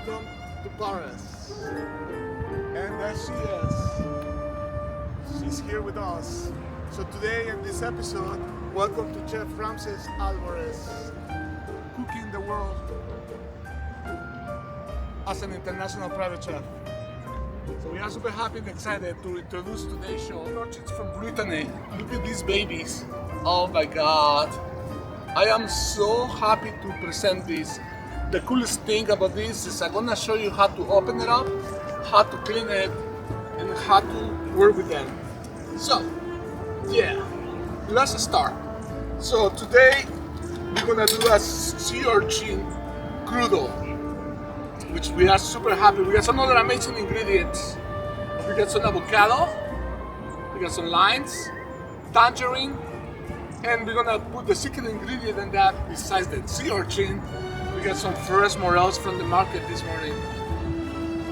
welcome to Paris. And there she is. She's here with us. So today in this episode, welcome to Chef Ramses Alvarez, cooking the world as an international private chef. So we are super happy and excited to introduce today's show. Urchins from Brittany. Look at these babies. Oh my God. I am so happy to present this. The coolest thing about this is I'm gonna show you how to open it up, how to clean it, and how to work with them. So, yeah, let's start. So today we're gonna do a sea urchin crudo, which we are super happy. We got some other amazing ingredients. We got some avocado, we got some limes, tangerine, and we're gonna put the secret ingredient in that besides the sea urchin. We got some fresh morels from the market this morning.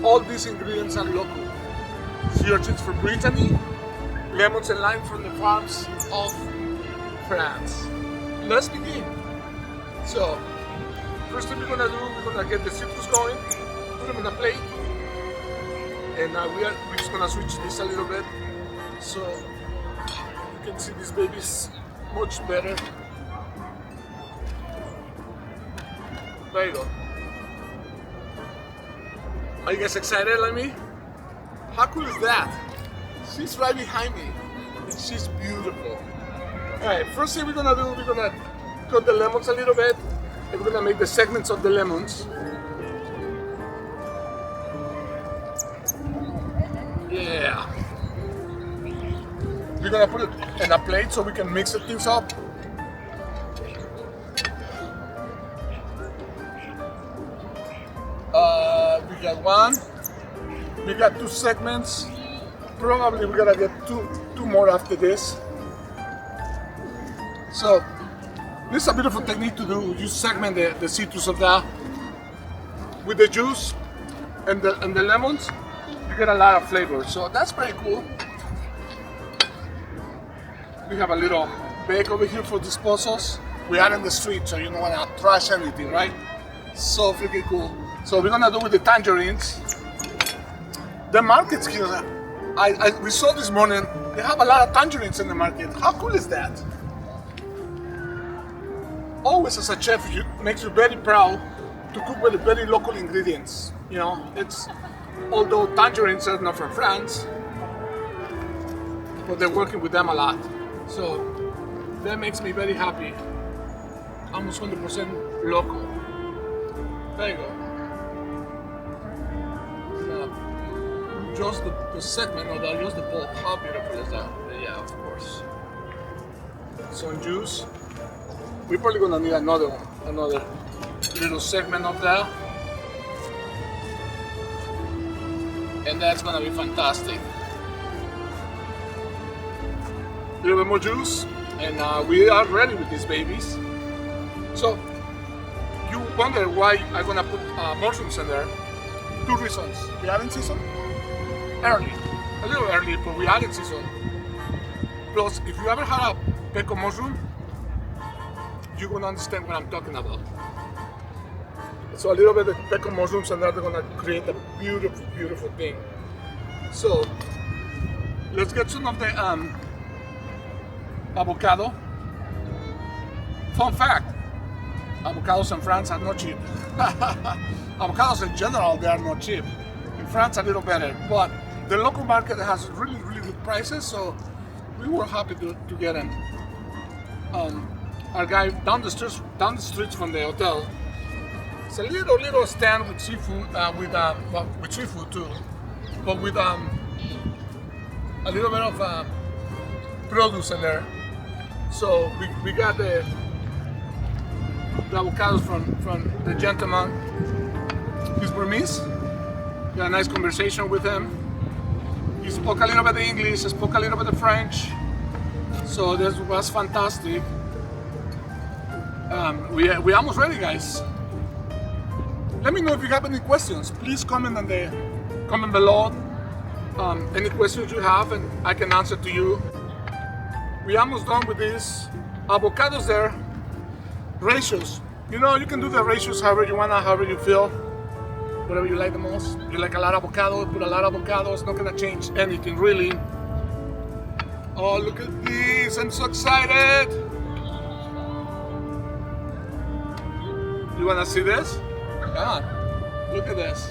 All these ingredients are local. Sea urchins from Brittany, lemons and lime from the farms of France. Let's begin. So, first thing we're gonna do, we're gonna get the citrus going, put them in a plate, and we're just gonna switch this a little bit so you can see these babies much better. There you go. Are you guys excited like me? How cool is that? She's right behind me and she's beautiful. Alright, first thing we're gonna do, we're gonna cut the lemons a little bit and we're gonna make the segments of the lemons. Yeah. We're gonna put it in a plate so we can mix the things up. We got one. We got two segments. Probably we're gonna get two more after this. So this is a beautiful technique to do. You segment the citrus of that with the juice and the lemons. You get a lot of flavor. So that's pretty cool. We have a little bag over here for disposals. We are in the street, so you don't wanna trash anything, right? So freaking cool. So we're gonna do with the tangerines. The markets here, we saw this morning, they have a lot of tangerines in the market. How cool is that? Always as a chef, it makes you very proud to cook with very local ingredients. You know, although tangerines are not from France, but they're working with them a lot. So that makes me very happy. Almost 100% local. There you go. Just the segment of that, just the pulp. How beautiful is that? Yeah, of course. Some juice. We're probably gonna need another little segment of that. And that's gonna be fantastic. A little bit more juice, and we are ready with these babies. So, you wonder why I'm gonna put mushrooms in there. Two reasons. We are in season. Early, a little early, but we are in season. Plus, if you ever had a pecco mushroom, you're gonna understand what I'm talking about. So a little bit of pecco mushrooms and they're gonna create a beautiful, beautiful thing. So, let's get some of the avocado. Fun fact, avocados in France are not cheap. Avocados in general, they are not cheap. In France, a little better, but the local market has really, really good prices, so we were happy to get them. Our guy down the street from the hotel, it's a little stand with seafood, with seafood too, but with a little bit of produce in there. So we got the avocados from the gentleman. He's Burmese. We had a nice conversation with him. He spoke a little bit of English, spoke a little bit of French. So this was fantastic. We almost ready, guys. Let me know if you have any questions. Please comment below. Any questions you have, and I can answer to you. We almost done with this. Avocados there. Ratios. You know, you can do the ratios however you wanna, however you feel. whatever you like the most. You like a lot of avocado, put a lot of avocado. It's not gonna change anything really. Oh, look at this! I'm so excited. You wanna see this? Come on, look at this.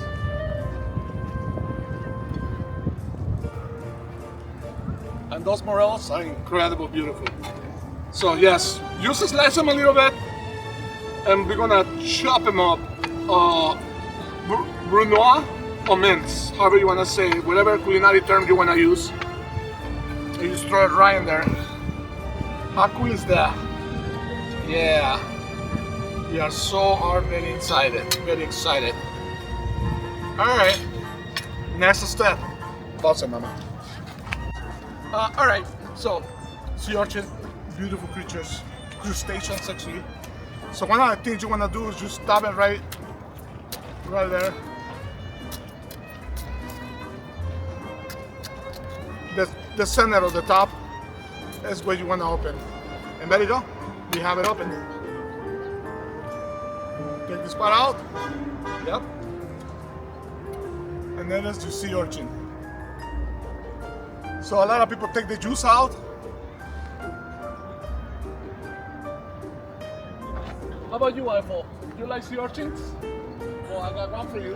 And those morels are incredible, beautiful. So yes, just slice them a little bit, and we're gonna chop them up. Brunoise or mince, however you wanna say, whatever culinary term you wanna use. And you just throw it right in there. How cool is that? Yeah. We are so very excited, very excited. All right, next step. Awesome, mama. All right, so sea urchin, beautiful creatures, crustaceans actually. So one of the things you want to do is just stab it right there. The center of the top is where you want to open. And there you go, we have it open. Take this part out, yep. And then there's the sea urchin. So a lot of people take the juice out. How about you, Eiffel? You like sea urchins? Well, I got one for you.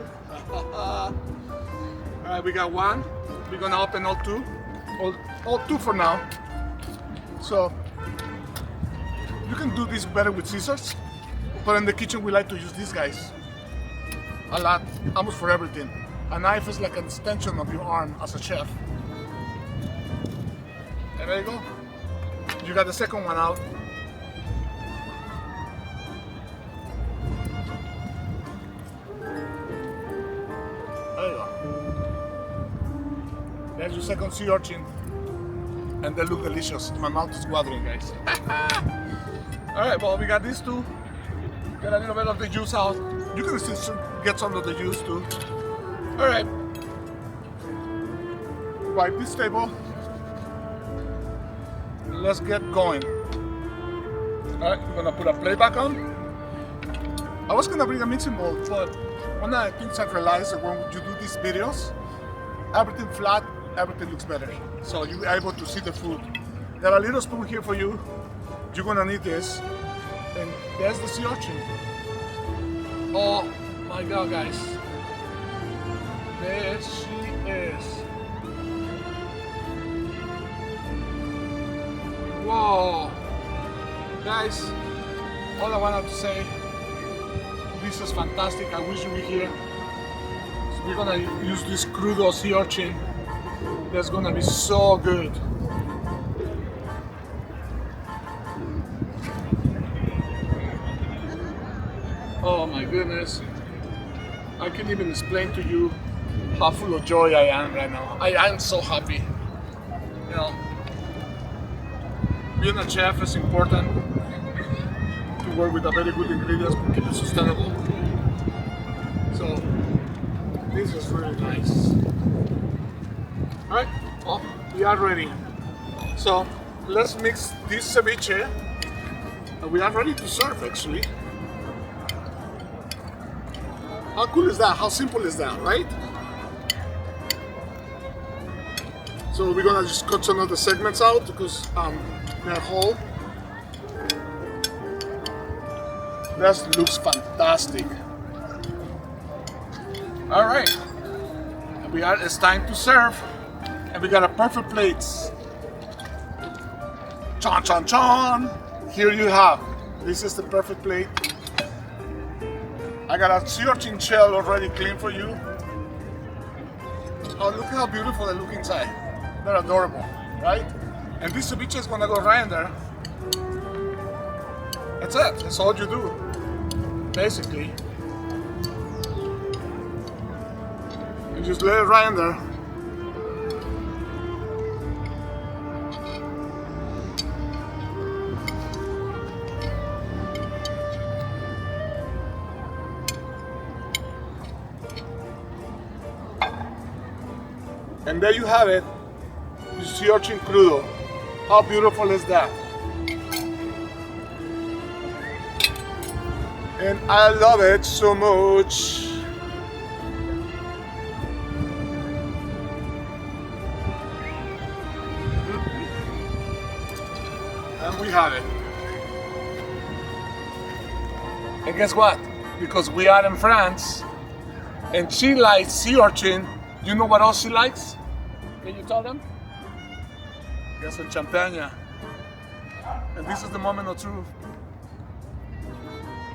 Alright, we got one. We're gonna open all two. All two for now. So, you can do this better with scissors, but in the kitchen we like to use these guys. A lot, almost for everything. A knife is like an extension of your arm as a chef. And there you go. You got the second one out. There you go. There's your second sea urchin. And they look delicious. My mouth is watering, guys. Alright, well, we got these two. Get a little bit of the juice out. You can still get some of the juice too. Alright. Wipe this table. Let's get going. Alright, we're gonna put a plate back on. I was gonna bring a mixing bowl, but one of the things I've realized that when you do these videos, everything flat, everything looks better. So you're able to see the food. Got a little spoon here for you. You're gonna need this. And there's the sea urchin. Oh my god, guys. There she is. Whoa. Guys, all I wanted to say, this is fantastic. I wish you were here. So we're gonna use this crudo sea urchin. That's gonna be so good. Oh my goodness. I can't even explain to you how full of joy I am right now. I am so happy. You know, being a chef is important to work with a very good ingredients to keep it sustainable. So this is really nice. Alright, well, we are ready. So let's mix this ceviche. We are ready to serve actually. How cool is that? How simple is that, right? So we're gonna just cut some of the segments out because they're whole. That looks fantastic. All right, it's time to serve, and we got a perfect plates. Chon chon chon. Here you have. This is the perfect plate. I got a sea urchin shell already clean for you. Oh, look how beautiful they look inside. They're adorable, right? And this ceviche is gonna go right in there. That's it. That's all you do, basically. You just lay it right in there. And there you have it, the sea urchin crudo. How beautiful is that? And I love it so much. you have it. And guess what? Because we are in France and she likes sea urchin, you know what else she likes? Can you tell them? Guess what? Champagne. And this is the moment of truth.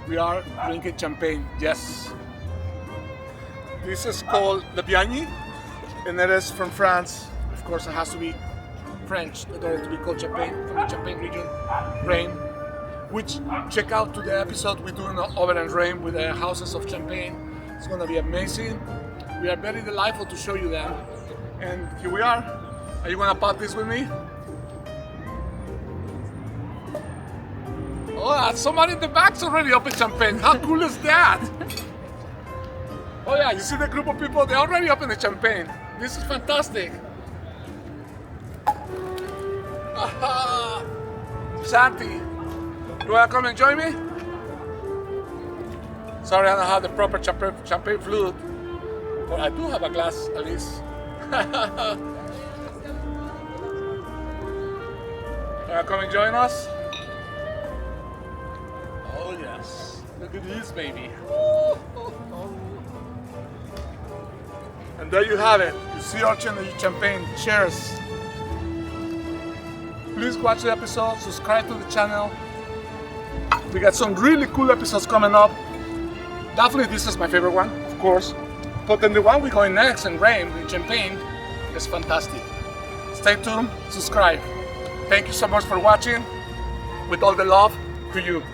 We are drinking champagne, yes. This is called Le Biagny, and it is from France. Of course, it has to be French in order to be called champagne, from the Champagne region, Rain. Which, check out to the episode we do in Over and Rain with the houses of Champagne. It's gonna be amazing. We are very delightful to show you them. And here we are. Are you gonna pop this with me? Oh, somebody in the back's already opened champagne. How cool is that? Oh yeah, you see the group of people? They already opened the champagne. This is fantastic. Santi, you wanna come and join me? Sorry, I don't have the proper champagne flute, but I do have a glass at least. Wanna come and join us? Oh yes, look at this baby. And there you have it. You see urchin and you champagne. Cheers. Please watch the episode, subscribe to the channel. We got some really cool episodes coming up. Definitely this is my favorite one, of course. But then the one we're going next in Rain, in Champagne, is fantastic. Stay tuned, subscribe. Thank you so much for watching. With all the love to you.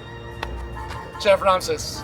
Chef Ramses.